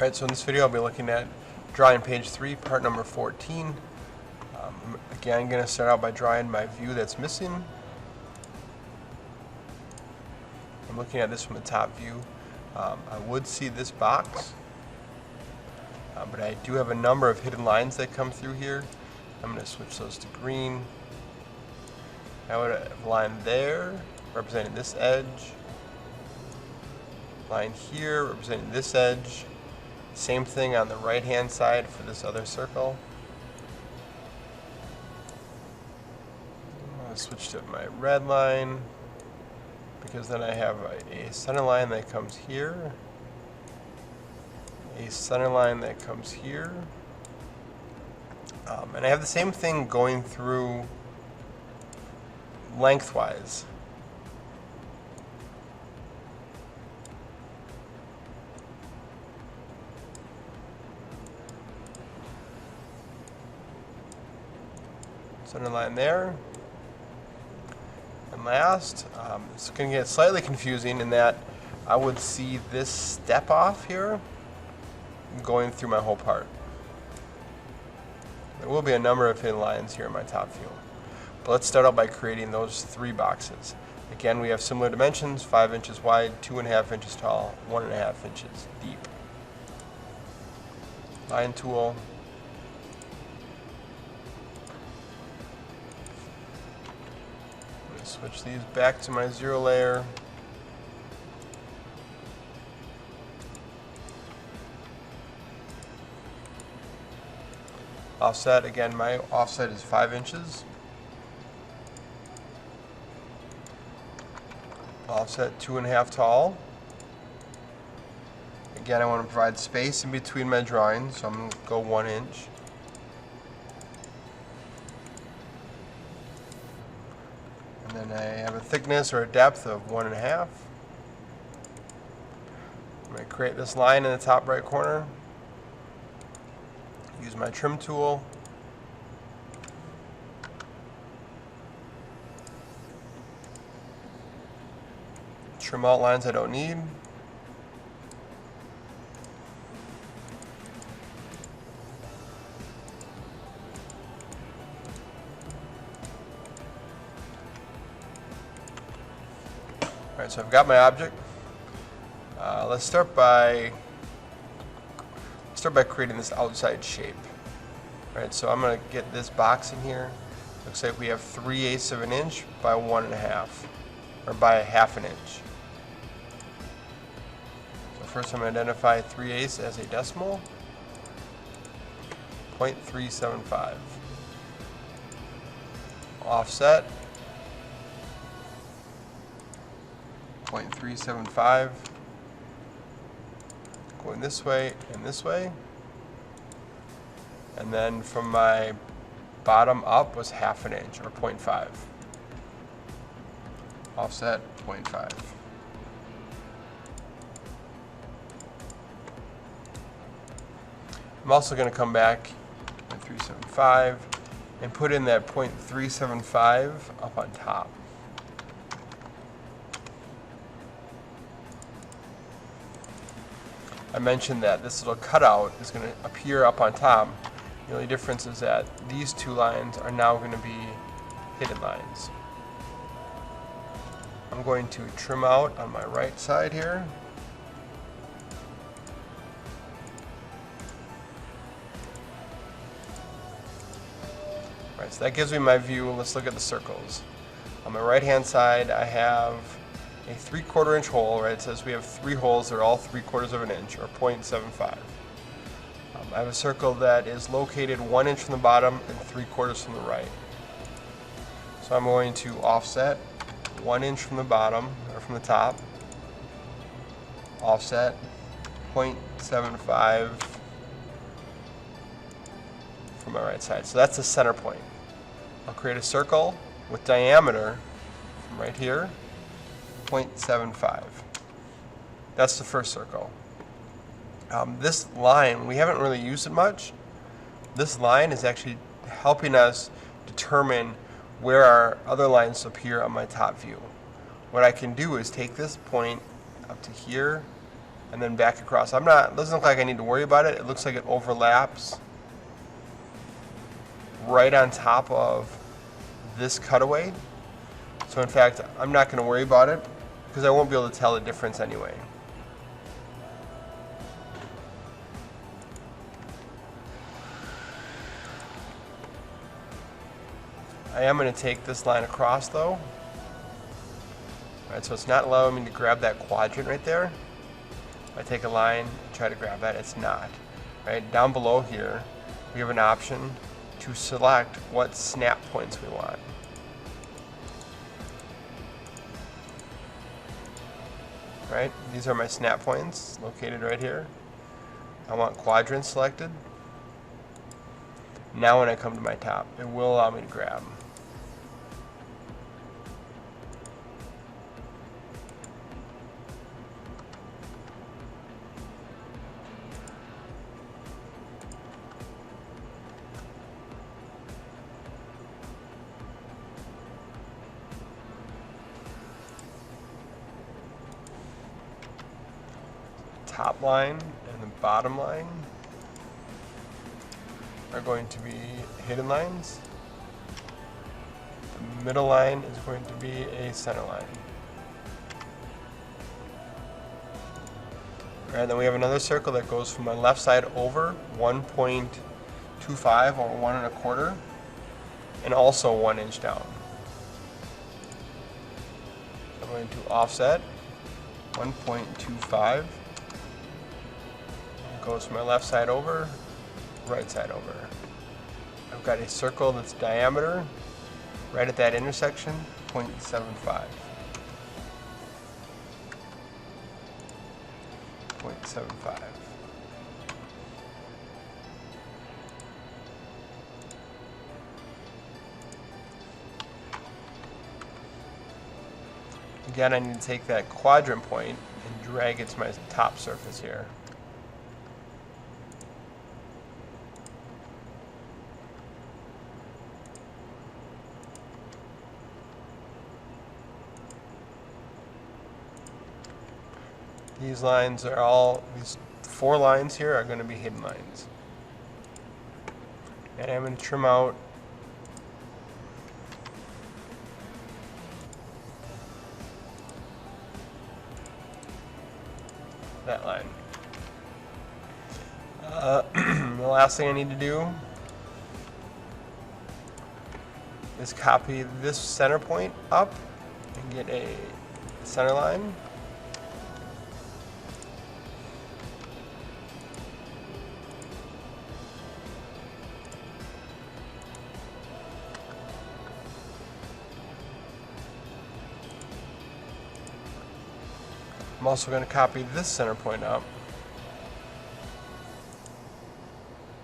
Alright, so in this video I'll be looking at drawing page 3, part number 14. Again, I'm going to start out by drawing my view that's missing. I'm looking at this from the top view. I would see this box, but I do have a number of hidden lines that come through here. I'm going to switch those to green. I would have a line there representing this edge, line here representing this edge. Same thing on the right hand side for this other circle. I'll switch to my red line because then I have a center line that comes here, a center line that comes here, and I have the same thing going through lengthwise. Center line there. And last, it's going to get slightly confusing in that I would see this step off here going through my whole part. There will be a number of hidden lines here in my top view. But let's start out by creating those 3 boxes. Again, we have similar dimensions, 5 inches wide, 2.5 inches tall, 1.5 inches deep. Line tool. Switch these back to my 0 layer. Offset, again, my offset is 5 inches. Offset 2.5 tall. Again, I want to provide space in between my drawings, so I'm going to go 1 inch. And then I have a thickness or a depth of 1.5. I'm going to create this line in the top right corner. Use my trim tool. Trim out lines I don't need. Alright, so I've got my object. Let's start by creating this outside shape. Alright, so I'm going to get this box in here. Looks like we have 3/8 of an inch by 1.5, or by 1/2 an inch. So first I'm going to identify 3/8 as a decimal. 0.375. Offset. 0.375, going this way and this way, and then from my bottom up was 1/2 an inch, or 0.5. Offset 0.5. I'm also going to come back 0.375 and put in that 0.375 up on top. I mentioned that this little cutout is going to appear up on top. The only difference is that these 2 lines are now going to be hidden lines. I'm going to trim out on my right side here. Alright, so that gives me my view. Let's look at the circles. On my right hand side I have a 3/4 inch hole, right? It says we have 3 holes that are all 3/4 of an inch, or 0.75. I have a circle that is located 1 inch from the bottom and 3/4 from the right. So I'm going to offset 1 inch from the bottom, or from the top. Offset 0.75 from my right side. So that's the center point. I'll create a circle with diameter from right here. 0.75. That's the first circle. This line, we haven't really used it much. This line is actually helping us determine where our other lines appear on my top view. What I can do is take this point up to here and then back across. It doesn't look like I need to worry about it. It looks like it overlaps right on top of this cutaway. So in fact, I'm not going to worry about it because I won't be able to tell the difference anyway. I am going to take this line across though. Alright, so it's not allowing me to grab that quadrant right there. If I take a line and try to grab that, it's not. Right, down below here, we have an option to select what snap points we want. Right, these are my snap points located right here. I want quadrant selected. Now when I come to my top, it will allow me to grab. Top line and the bottom line are going to be hidden lines. The middle line is going to be a center line. And then we have another circle that goes from my left side over 1.25 or 1 1/4 and also 1 inch down. I'm going to offset 1.25. Goes from my left side over, right side over. I've got a circle that's diameter right at that intersection, 0.75. 0.75. Again, I need to take that quadrant point and drag it to my top surface here. These lines are these 4 lines here are going to be hidden lines. And I'm going to trim out that line. The last thing I need to do is copy this center point up and get a center line. I'm also going to copy this center point up.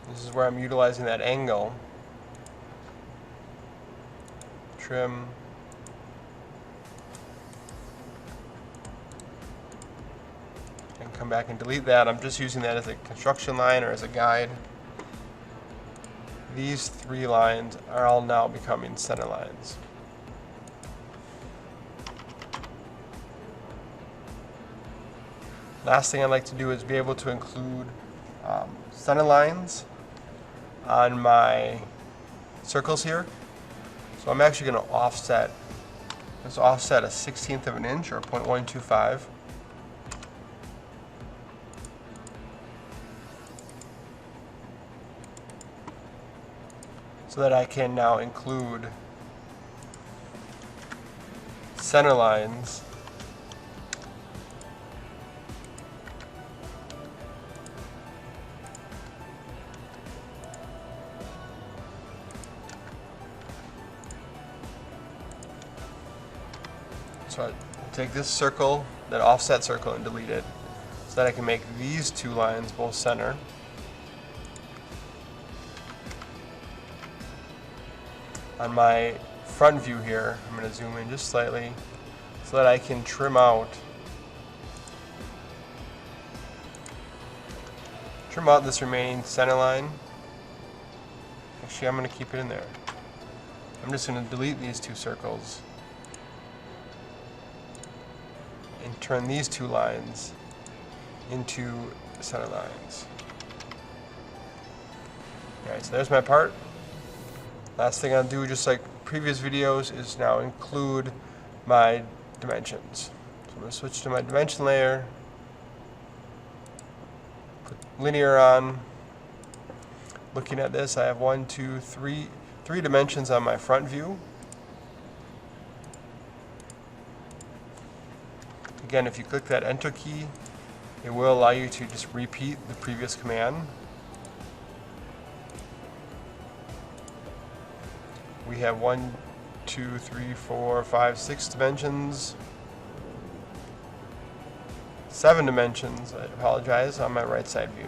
This is where I'm utilizing that angle. Trim. And come back and delete that. I'm just using that as a construction line or as a guide. These 3 lines are all now becoming center lines. Last thing I'd like to do is be able to include center lines on my circles here. So I'm actually going to offset. Let's offset a 1/16 of an inch or 0.125. So that I can now include center lines So I take this circle, that offset circle, and delete it so that I can make these 2 lines both center. On my front view here, I'm going to zoom in just slightly so that I can trim out this remaining center line. Actually, I'm going to keep it in there. I'm just going to delete these 2 circles and turn these 2 lines into center lines. Alright, so there's my part. Last thing I'll do, just like previous videos, is now include my dimensions. So I'm going to switch to my dimension layer, put linear on. Looking at this, I have three dimensions on my front view. Again, if you click that Enter key, it will allow you to just repeat the previous command. We have 1, 2, 3, 4, 5, 6 dimensions. 7 dimensions, I apologize, on my right side view.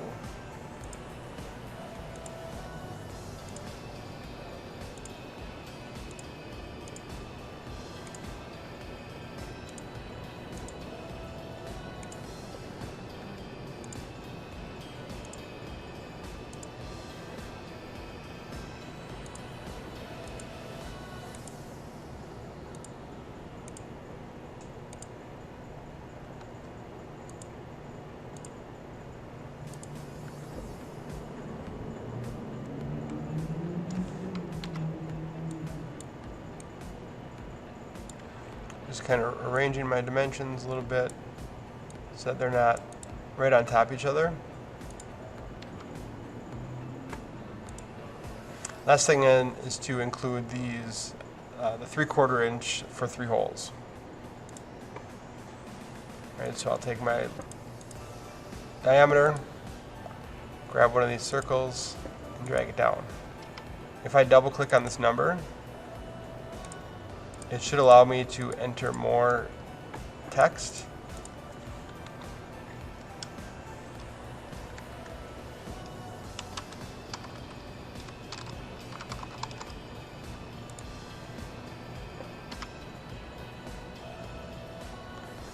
Just kind of arranging my dimensions a little bit so that they're not right on top of each other. Last thing is to include these, the 3/4 inch for 3 holes. Alright, so I'll take my diameter, grab one of these circles, and drag it down. If I double click on this number, it should allow me to enter more text.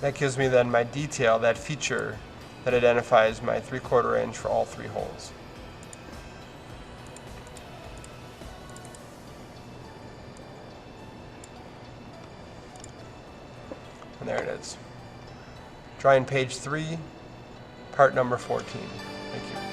That gives me then my detail, that feature that identifies my 3/4 inch for all 3 holes. And there it is. Drawing page 3, part number 14. Thank you.